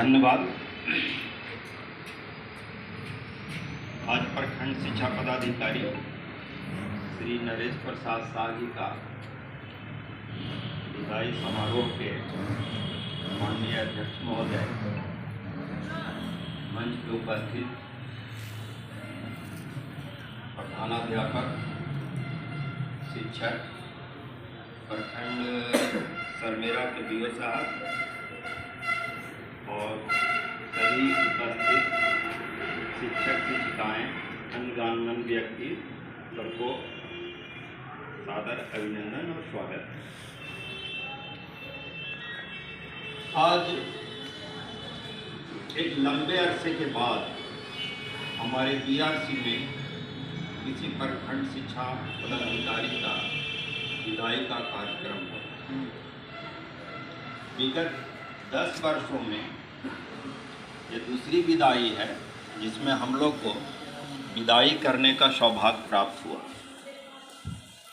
धन्यवाद। आज प्रखंड शिक्षा पदाधिकारी श्री नरेश प्रसाद शाह जी का विदाई समारोह के माननीय अध्यक्ष महोदय, मंच पे उपस्थित प्रधानाध्यापक, शिक्षक, प्रखंड सरमेरा के बीओ साहब और सभी उपस्थित शिक्षक शिक्षिकाएँ, अन्य गणमान्य व्यक्ति, सबको सादर अभिनंदन और स्वागत। आज एक लंबे अरसे के बाद हमारे बीआरसी में किसी प्रखंड शिक्षा पदाधिकारी का विदाई का कार्यक्रम हुआ। विगत 10 वर्षों में ये दूसरी विदाई है जिसमें हम लोग को विदाई करने का सौभाग्य प्राप्त हुआ।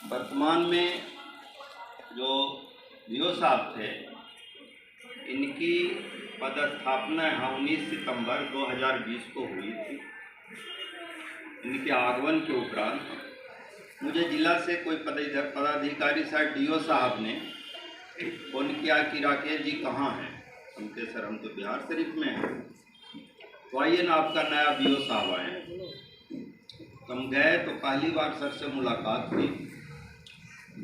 वर्तमान में जो बीओ साहब थे, इनकी पदस्थापना 19 सितंबर 2020 को हुई थी। इनके आगमन के उपरांत मुझे जिला से कोई पदाधिकारी शायद डीओ साहब ने फोन किया कि राकेश जी कहाँ हैं। उनके सर हम तो बिहार शरीफ में हैं, तो आइए ना आपका नया बीओ साहब आए। हम गए तो पहली बार सर से मुलाकात हुई।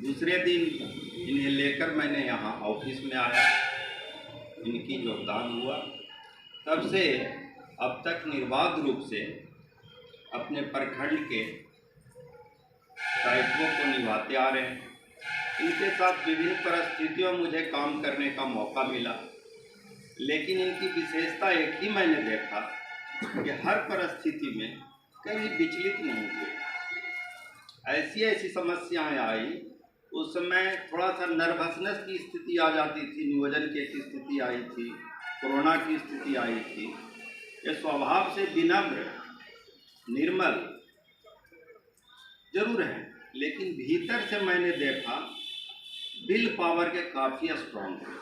दूसरे दिन इन्हें लेकर मैंने यहाँ ऑफिस में आया, इनकी योगदान हुआ। तब से अब तक निर्बाध रूप से अपने प्रखंड के दायित्वों को निभाते आ रहे हैं। इनके साथ विभिन्न परिस्थितियों में मुझे काम करने का मौका मिला, लेकिन इनकी विशेषता एक ही मैंने देखा कि हर परिस्थिति में कभी विचलित नहीं हुए। ऐसी समस्याएं आई, उस समय थोड़ा सा नर्वसनेस की स्थिति आ जाती थी, नियोजन की एक स्थिति आई थी, कोरोना की स्थिति आई थी। ये स्वभाव से विनम्र, निर्मल जरूर है, लेकिन भीतर से मैंने देखा विल पावर के काफ़ी स्ट्रॉन्ग है।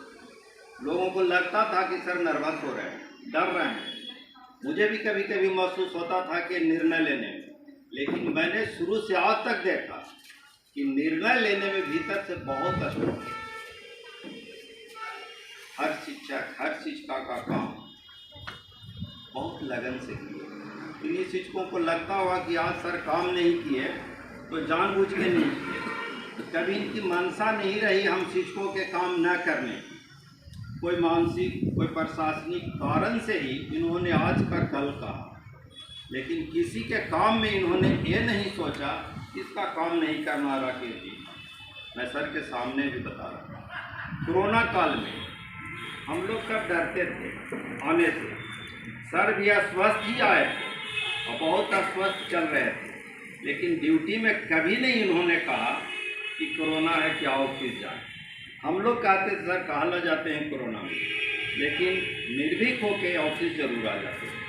लोगों को लगता था कि सर नर्वस हो रहे हैं, डर रहे हैं। मुझे भी कभी कभी महसूस होता था कि निर्णय लेने में, लेकिन मैंने शुरू से आज तक देखा कि निर्णय लेने में भीतर से बहुत स्ट्रॉन्ग है। हर शिक्षक, हर शिक्षिका का काम बहुत लगन से किए। इन्हीं शिक्षकों को लगता होगा कि आज सर काम नहीं किए तो जानबूझ के नहीं किए। कभी इनकी मनसा नहीं रही हम शिक्षकों के काम न करने। कोई मानसिक, कोई प्रशासनिक कारण से ही इन्होंने आज का कल कहा, लेकिन किसी के काम में इन्होंने ये नहीं सोचा इसका काम नहीं करना राकेश जी। मैं सर के सामने भी बता रहा हूँ, कोरोना काल में हम लोग कब डरते थे आने से। सर भी अस्वस्थ ही आए थे और बहुत अस्वस्थ चल रहे थे, लेकिन ड्यूटी में कभी नहीं इन्होंने कहा कि कोरोना है कि ऑफिस जाए। हम लोग कहते थे सर कहाँ ले जाते हैं कोरोना में, लेकिन निर्भीक होकर ऑफिस जरूर आ जाते थे।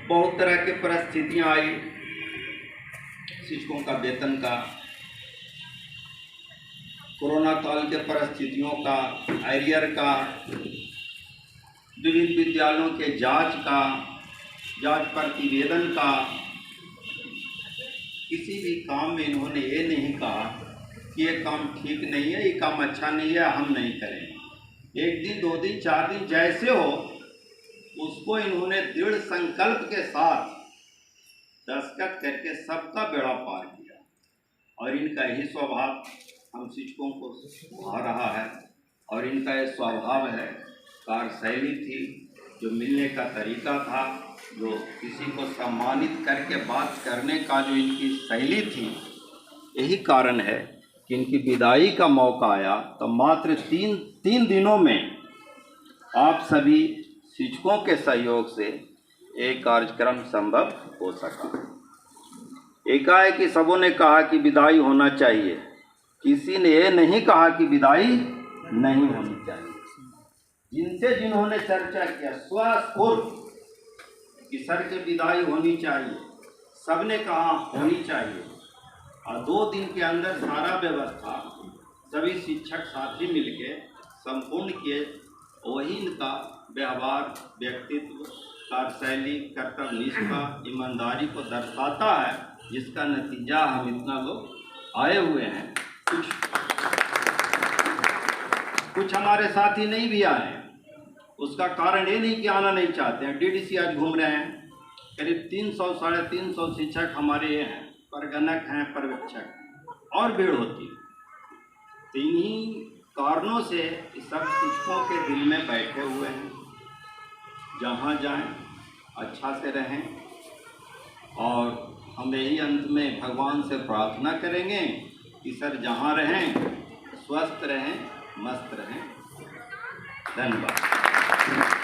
बहुत तरह की परिस्थितियाँ आई, शिक्षकों का वेतन का, कोरोना काल के परिस्थितियों का, एरियर का, विभिन्न विद्यालयों के जांच प्रतिवेदन का। किसी भी काम में इन्होंने ये नहीं कहा कि ये काम ठीक नहीं है, ये काम अच्छा नहीं है, हम नहीं करेंगे। 1 दिन, 2 दिन, 4 दिन जैसे हो उसको इन्होंने दृढ़ संकल्प के साथ दस्तखत करके सबका बेड़ा पार किया। और इनका यही स्वभाव हम शिक्षकों को भा रहा है, और इनका ये स्वभाव है, कार्यशैली थी, जो मिलने का तरीका था, जो किसी को सम्मानित करके बात करने का जो इनकी शैली थी। यही कारण है कि इनकी विदाई का मौका आया तो मात्र 3 दिनों में आप सभी शिक्षकों के सहयोग से एक कार्यक्रम संभव हो सका। एकाएक कि सबों ने कहा कि विदाई होना चाहिए, किसी ने ये नहीं कहा कि विदाई नहीं होनी चाहिए। जिन्होंने चर्चा किया स्वस्फूर्त कि सर की विदाई होनी चाहिए, सबने कहा होनी चाहिए। और 2 दिन के अंदर सारा व्यवस्था सभी शिक्षक साथी मिलके संपूर्ण किए वही इनका व्यवहार, व्यक्तित्व, कार्यशैली, कर्तव्य निष्ठा, ईमानदारी को दर्शाता है, जिसका नतीजा हम इतना लोग आए हुए हैं। कुछ हमारे साथी नहीं भी आए हैं, उसका कारण ये नहीं कि आना नहीं चाहते हैं। डीडीसी आज घूम रहे हैं, करीब 300 साढ़े 300 शिक्षक हमारे ये हैं, परगणक हैं, पर्यवेक्षक, और भीड़ होती है। तो इन्हीं कारणों से सब शिक्षकों के दिल में बैठे हुए हैं। जहाँ जाएं अच्छा से रहें, और हम यही अंत में भगवान से प्रार्थना करेंगे कि सर जहाँ रहें स्वस्थ रहें, मस्त रहें। धन्यवाद।